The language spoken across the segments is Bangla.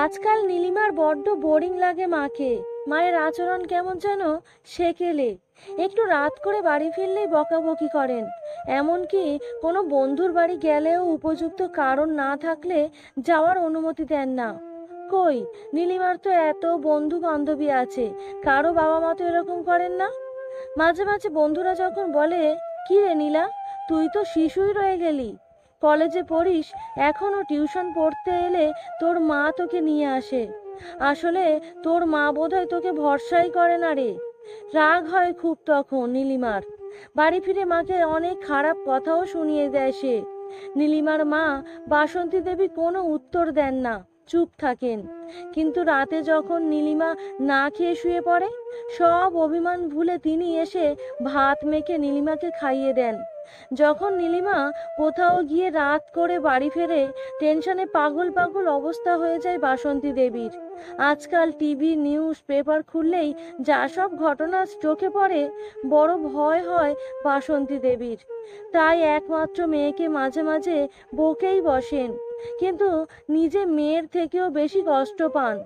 আজকাল নীলিমার বড্ড বোরিং লাগে মাকে। মায়ের আচরণ কেমন যেন সেকেলে। একটু রাত করে বাড়ি ফিরলেই বকাবকি করেন। এমনকি কোনো বন্ধুর বাড়ি গেলেও উপযুক্ত কারণ না থাকলে যাওয়ার অনুমতি দেন না। কই, নীলিমার তো এত বন্ধু বান্ধবী আছে, কারো বাবা মা তো এরকম করেন না। মাঝে মাঝে বন্ধুরা যখন বলে, কি রে নীলা, তুই তো শিশুই রয়ে গেলি, কলেজে পড়িস, এখনো টিউশন পড়তে এলে তোর মা তোকে নিয়ে আসে। আসলে তোর মা বোধহয় তোকে ভরসাই করে না রে। রাগ হয় খুব তখন নীলিমার। বাড়ি ফিরে মাকে অনেক খারাপ কথাও শুনিয়ে দেয় সে। নীলিমার মা বাসন্তী দেবী কোনো উত্তর দেন না, চুপ থাকেন। কিন্তু রাতে যখন নীলিমা না খেয়ে শুয়ে পড়ে, সব অভিমান ভুলে তিনি এসে ভাত মেখে নীলিমাকে খাইয়ে দেন। যখন নীলিমা কোথাও গিয়ে রাত করে বাড়ি ফেরে, টেনশনে পাগল পাগল অবস্থা হয়ে যায় বাসন্তী দেবীর। আজকাল টিভি নিউজ পেপার খুললেই যা সব ঘটনা চোখে পড়ে, বড় ভয় হয় বাসন্তী দেবীর। তাই একমাত্র মেয়েকে মাঝে মাঝে বকেই বসেন, কিন্তু নিজে মেয়ের থেকেও বেশি কষ্ট পান।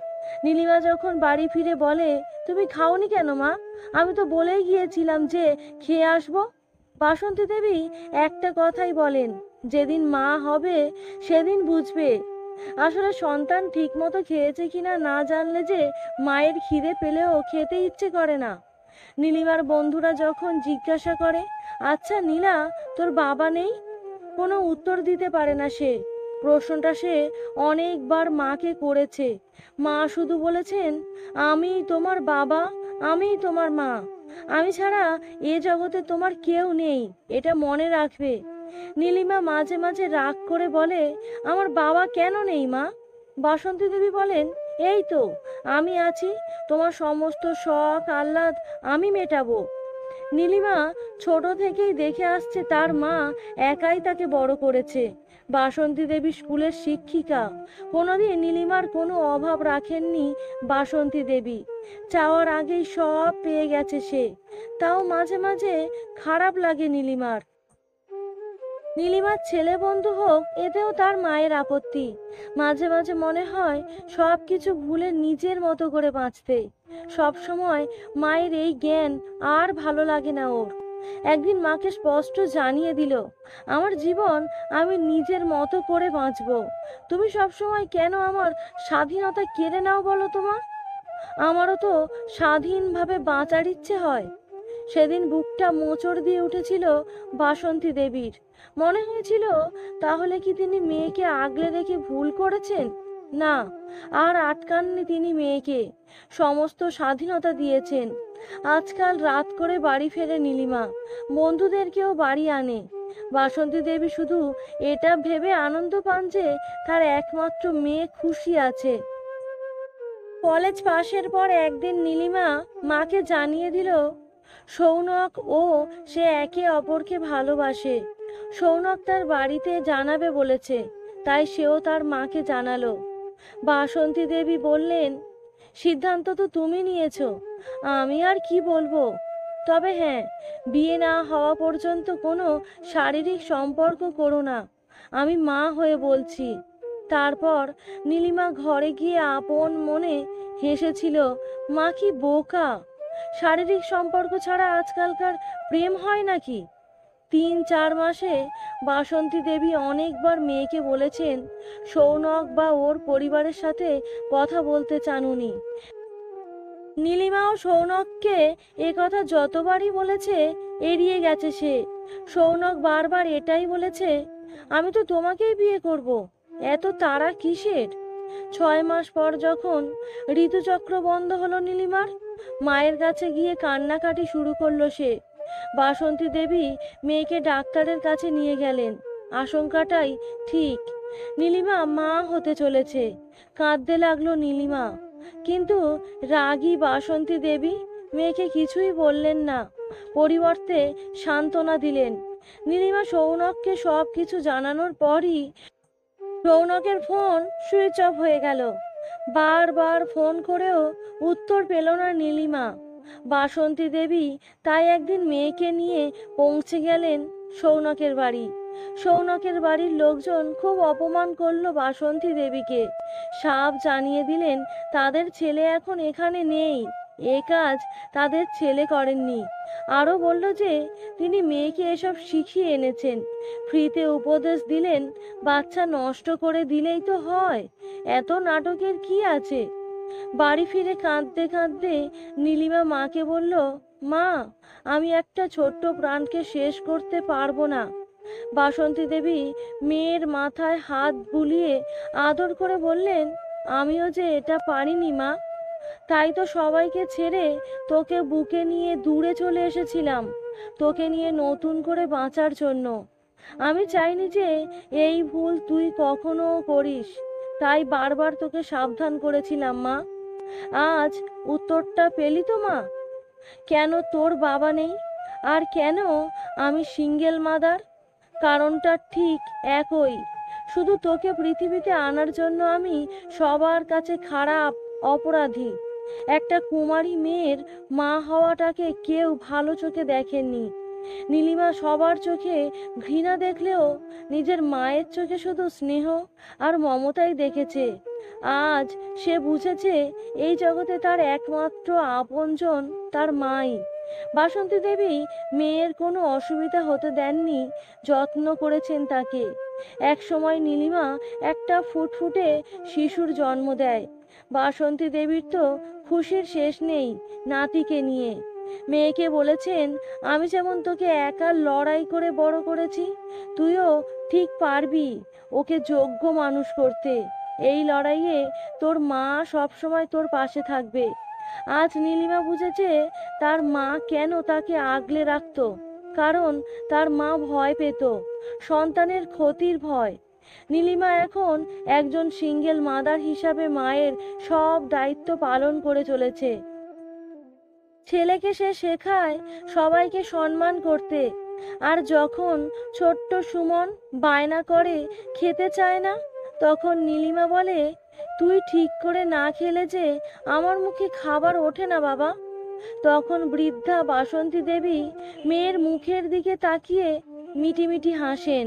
নীলিমা যখন বাড়ি ফিরে বলে, তুমি খাওনি কেন মা? আমি তো বলেই গিয়েছিলাম যে খেয়ে আসবো। বাসন্তী দেবী একটা কথাই বলেন, যেদিন মা হবে সেদিন বুঝবে। আসলে সন্তান ঠিক মতো খেয়েছে কিনা না জানলে যে মায়ের খিদে পেলেও খেতে ইচ্ছে করে না। নীলিমার বন্ধুরা যখন জিজ্ঞাসা করে, আচ্ছা নীলা, তোর বাবা নেই? কোনো উত্তর দিতে পারে না সে। প্রশ্নটা সে অনেকবার মাকে করেছে। মা শুধু বলেছেন, আমি তোমার বাবা, আমি তোমার মা, আমি ছাড়া এ জগতে তোমার কেউ নেই, এটা মনে রাখবে। নীলিমা মাঝে মাঝে রাগ করে বলে, আমার বাবা কেন নেই মা? বাসন্তী দেবী বলেন, এই তো আমি আছি, তোমার সমস্ত শখ আহ্লাদ আমি মেটাবো। নীলিমা ছোট থেকেই দেখে আসছে তার মা একাই তাকে বড় করেছে। বাসন্তী দেবী স্কুলের শিক্ষিকা, কোনোদিন নীলিমার কোনো অভাব রাখেননি বাসন্তী দেবী। চাওয়ার আগেই সব পেয়ে গেছে সে। তাও মাঝে মাঝে খারাপ লাগে নীলিমার। নীলিমার ছেলে বন্ধু হোক, এতেও তার মায়ের আপত্তি। মাঝে মাঝে মনে হয় সব কিছু ভুলে নিজের মতো করে বাঁচতে। সব সময় মায়ের এই জ্ঞান আর ভালো লাগে না ওর। একদিন মাকে স্পষ্ট জানিয়ে দিল, আমার জীবন আমি নিজের মতো করে বাঁচবো। তুমি সব সময় কেন আমার স্বাধীনতা কেড়ে নাও বলো তোমার? আমারও তো স্বাধীনভাবে বাঁচার ইচ্ছে হয়। সেদিন বুকটা মোচড় দিয়ে উঠেছিল বাসন্তী দেবীর। মনে হয়েছিল, তাহলে কি তিনি মেয়েকে আগলে রেখে ভুল করেছেন? না, আর আটকাননি তিনি মেয়েকে, সমস্ত স্বাধীনতা দিয়েছেন। আজকাল রাত করে বাড়ি ফেরে নীলিমা, বন্ধুদেরকেও বাড়ি আনে। বাসন্তী দেবী শুধু এটা ভেবে আনন্দ পান যে তার একমাত্র মেয়ে খুশি আছে। কলেজ পাশের পর একদিন নীলিমা মাকে জানিয়ে দিল, সৌনক ও সে একে অপরকে ভালোবাসে। সৌনক তার বাড়িতে জানাবে বলেছে, তাই সেও তার মাকে জানালো। বাসন্তী দেবী বললেন, সিদ্ধান্ত তো তুমি নিয়েছো, আমি আর কি বলবো। তবে হ্যাঁ, বিয়ে না হওয়া পর্যন্ত কোনো শারীরিক সম্পর্ক করো না, আমি মা হয়ে বলছি। তারপর নীলিমা ঘরে গিয়ে আপন মনে হেসেছিল, মা কি বোকা! শারীরিক সম্পর্ক ছাড়া আজকালকার প্রেম হয় নাকি? 3-4 মাসে বাসন্তী দেবী অনেকবার মেয়েকে বলেছেন সৌনক বা ওর পরিবারের সাথে কথা বলতে চান উনি। নীলিমাও সৌনককে এ কথা যতবারই বলেছে, এড়িয়ে গেছে সে। সৌনক বারবার এটাই বলেছে, আমি তো তোমাকেই বিয়ে করব, এত তাড়া কিসের? 6 মাস পর যখন ঋতুচক্র বন্ধ হলো নীলিমার, মায়ের কাছে গিয়ে কান্নাকাটি শুরু করলো সে। বাসন্তী দেবী মেয়েকে ডাক্তারের কাছে নিয়ে গেলেন। আশঙ্কাটাই ঠিক, নীলিমা মা হতে চলেছে। কাঁদতে লাগলো নীলিমা, কিন্তু রাগী বাসন্তী দেবী মেয়েকে কিছুই বললেন না, পরিবর্তে সান্ত্বনা দিলেন। নীলিমা সৌনককে সব কিছু জানানোর পরই রৌনকের ফোন সুইচ অফ হয়ে গেল। বারবার ফোন করেও উত্তর পেল না নীলিমা। বাসন্তী দেবী তাই একদিন মেয়েকে নিয়ে পৌঁছে গেলেন সৌনকের বাড়ি। সৌনকের বাড়ির লোকজন খুব অপমান করলো বাসন্তী দেবীকে। সাপ জানিয়ে দিলেন তাদের ছেলে এখন এখানে নেই, এ কাজ তাদের ছেলে করেননি। আরও বলল যে তিনি মেয়েকে এসব শিখিয়ে এনেছেন। ফ্রিতে উপদেশ দিলেন বাচ্চা নষ্ট করে দিলেই তো হয়, এত নাটকের কি আছে। বাড়ি ফিরে কাঁদতে কাঁদতে নীলিমা মাকে বলল, মা, আমি একটা ছোট্ট প্রাণকে শেষ করতে পারবো না। বাসন্তী দেবী মেয়ের মাথায় হাত বুলিয়ে আদর করে বললেন, আমিও যে এটা পারিনি মা, তাই তো সবাইকে ছেড়ে তোকে বুকে নিয়ে দূরে চলে এসেছিলাম, তোকে নিয়ে নতুন করে বাঁচার জন্য। আমি চাইনি যে এই ভুল তুই কখনো করিস, তাই বারবার তোকে সাবধান করেছিলাম মা। আজ উত্তরটা পেলি তো মা, কেন তোর বাবা নেই আর কেন আমি সিঙ্গেল মাদার? কারণটা ঠিক একই, শুধু তোকে পৃথিবীতে আনার জন্য আমি সবার কাছে খারাপ অপরাধী। একটা কুমারী মেয়ের মা হওয়াটাকে কেউ ভালো চোখে দেখেননি। নীলিমা সবার চোখে ঘৃণা দেখলেও নিজের মায়ের চোখে শুধু স্নেহ আর মমতাই দেখেছে। আজ সে বুঝেছে এই জগতে তার একমাত্র আপনজন তার মাই। বাসন্তী দেবী মেয়ের কোনো অসুবিধা হতে দেননি, যত্ন করেছেন তাকে। এক সময় নীলিমা একটা ফুটফুটে শিশুর জন্ম দেয়। বাসন্তী দেবীর তো খুশির শেষ নেই নাতিকে নিয়ে। মেয়েকে বলেছেন, আমি যেমন তোকে একা লড়াই করে বড় করেছি, তুইও ঠিক পারবি ওকে যোগ্য মানুষ করতে। এই লড়াইয়ে তোর মা সবসময় তোর পাশে থাকবে। আজ নীলিমা বুঝেছে তার মা কেন তাকে আগলে রাখতো, কারণ তার মা ভয় পেত, সন্তানের ক্ষতির ভয়। নীলিমা এখন একজন সিঙ্গেল মাদার হিসাবে মায়ের সব দায়িত্ব পালন করে চলেছে। ছেলেকে সে শেখায় সবাইকে সম্মান করতে। আর যখন ছোট্ট সুমন বায়না করে খেতে চায় না, তখন নীলিমা বলে, তুই ঠিক করে না খেলে যে আমার মুখে খাবার ওঠে না বাবা। তখন বৃদ্ধা বাসন্তী দেবী মেয়ের মুখের দিকে তাকিয়ে মিটিমিটি হাসেন।